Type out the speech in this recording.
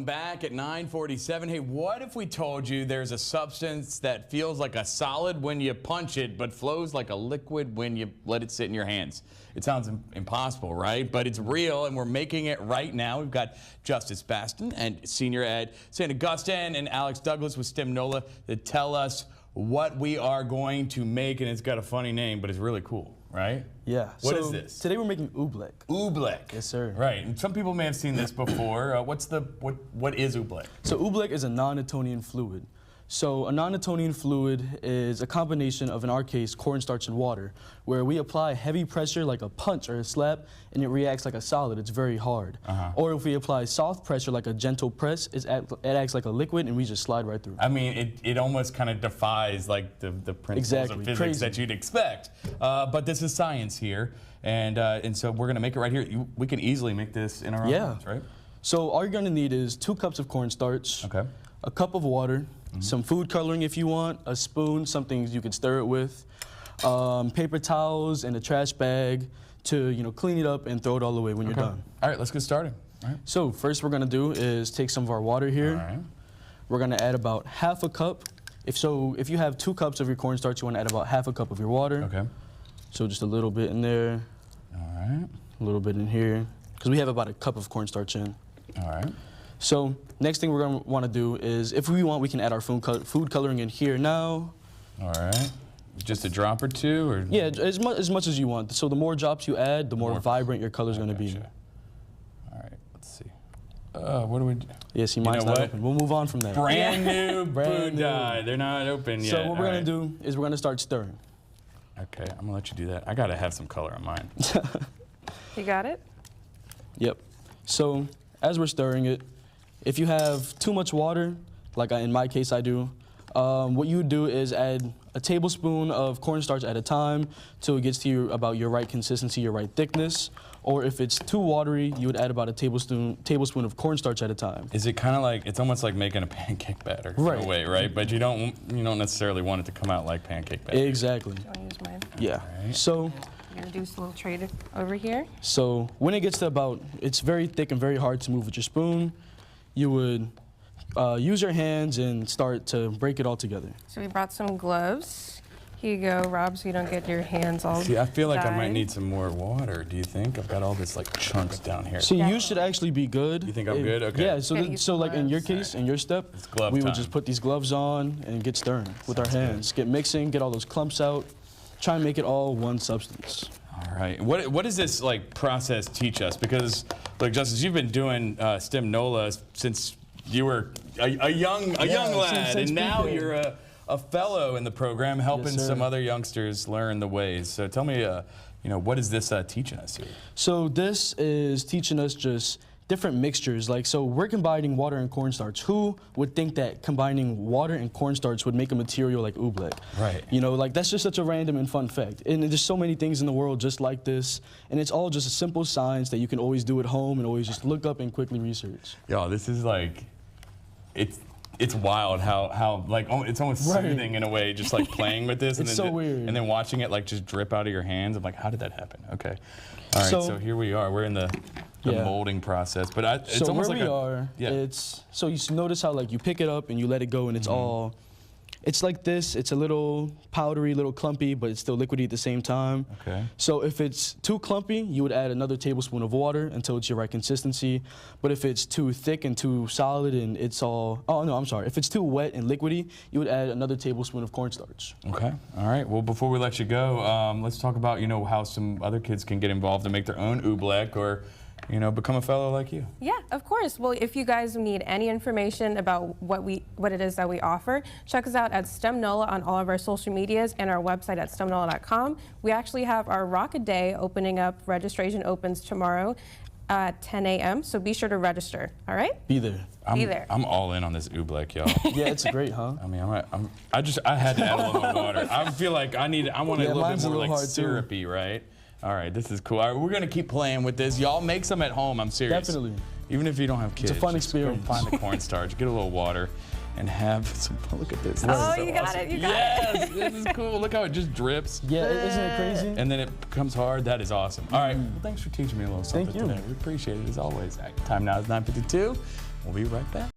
Welcome back at 9:47. Hey, what if we told you there's a substance that feels like a solid when you punch it, but flows like a liquid when you let it sit in your hands? It sounds impossible, right? But it's real, and we're making it right now. We've got Justice Baston and senior at St. Augustine and Alex Douglas with STEM NOLA to tell us what we are going to make, and it's got a funny name, but it's really cool, right? Yeah. What is this? Today we're making Oobleck. Oobleck. Yes, sir. Right. And some people may have seen this before. What is Oobleck? So Oobleck is a non-Newtonian fluid. So a non-Newtonian fluid is a combination of, in our case, cornstarch and water, where we apply heavy pressure like a punch or a slap, and it reacts like a solid. It's very hard. Or if we apply soft pressure like a gentle press, it acts like a liquid, and we just slide right through. I mean, it almost kind of defies like the principles of physics that you'd expect. But this is science here, and so we're going to make it right here. We can easily make this in our own hands, right? So all you're going to need is 2 cups of cornstarch, a cup of water, some food coloring if you want, a spoon, something you can stir it with, paper towels, and a trash bag to clean it up and throw it all away when you're done. All right, let's get started. All right. So first we're gonna do is take some of our water here. All right. We're gonna add about half a cup. If you have 2 cups of your cornstarch, you want to add about half a cup of your water. Okay. So just a little bit in there. All right. A little bit in here, because we have about a cup of cornstarch in. All right. So next thing we're going to want to do is, if we want, we can add our food coloring in here now. All right. Just a drop or two? Or? Yeah, as much as you want. So the more drops you add, the more vibrant your color is going to be. All right, let's see. What do we do? Yeah, see, mine's not open. We'll move on from that. Brand new food dye. They're not open yet. So what we're going to do is we're going to start stirring. Okay, I'm going to let you do that. I got to have some color on mine. You got it? Yep. So as we're stirring it, if you have too much water, like in my case I do, what you would do is add a tablespoon of cornstarch at a time till it gets to about your right consistency, your right thickness. Or if it's too watery, you would add about a tablespoon of cornstarch at a time. Is it kind of like, it's almost like making a pancake batter in a way, right? But you don't necessarily want it to come out like pancake batter. Exactly. Do you want to use mine? Yeah. Right. So I'm going to do a little trade over here. So when it gets to about, it's very thick and very hard to move with your spoon, you would use your hands and start to break it all together. So we brought some gloves. Here you go, Rob, so you don't get your hands all See, I feel like I might dyed. need some more water. Do you think? I've got all this like chunks down here. So you should actually be good. You think I'm good? Okay. Yeah, so like in your case, in your step, we would just put these gloves on and get stirring with our hands. Get mixing, get all those clumps out. Try and make it all one substance. All right. What does this like process teach us? Because, look, Justice, you've been doing STEM NOLA since you were a young lad, and now you're a fellow in the program, helping some other youngsters learn the ways. So tell me, what is this teaching us here? So this is teaching us just different mixtures. So we're combining water and cornstarch. Who would think that combining water and cornstarch would make a material like Oobleck? Right. That's just such a random and fun fact. And there's so many things in the world just like this. And it's all just a simple science that you can always do at home and always just look up and quickly research. Yo, this is like, it's wild how like it's almost soothing in a way, just like playing with this. It's so weird. And then watching it like just drip out of your hands. I'm like, how did that happen? Okay. All right, so here we are. We're in the molding process, but it's so almost where like so you notice how like you pick it up and you let it go and it's all, it's like this. It's a little powdery, little clumpy, but it's still liquidy at the same time. Okay. So if it's too clumpy, you would add another tablespoon of water until it's your right consistency. But if it's too thick and too solid and it's all, if it's too wet and liquidy, you would add another tablespoon of cornstarch. Okay. All right. Well, before we let you go, let's talk about how some other kids can get involved and make their own Oobleck or become a fellow like you. Yeah, of course. Well, if you guys need any information about what it is that we offer, check us out at STEM NOLA on all of our social medias and our website at STEMNOLA.com. We actually have our Rock a Day opening up. Registration opens tomorrow at 10 a.m., so be sure to register, all right? Be there. I'm all in on this Oobleck, y'all. Yeah, it's great, huh? I mean, I had to add a little more water. I feel like I want it a little bit more like syrupy, right? All right, this is cool. All right, we're gonna keep playing with this. Y'all make some at home, I'm serious. Definitely. Even if you don't have kids. It's a fun experience. Go find the cornstarch, get a little water, and have some, look at this. Oh, you got it, you got it. Yes, this is cool. Look how it just drips. Yeah, isn't it crazy? And then it becomes hard. That is awesome. All right, well, thanks for teaching me a little something Thank you. today. We appreciate it as always. Time now is 9:52. We'll be right back.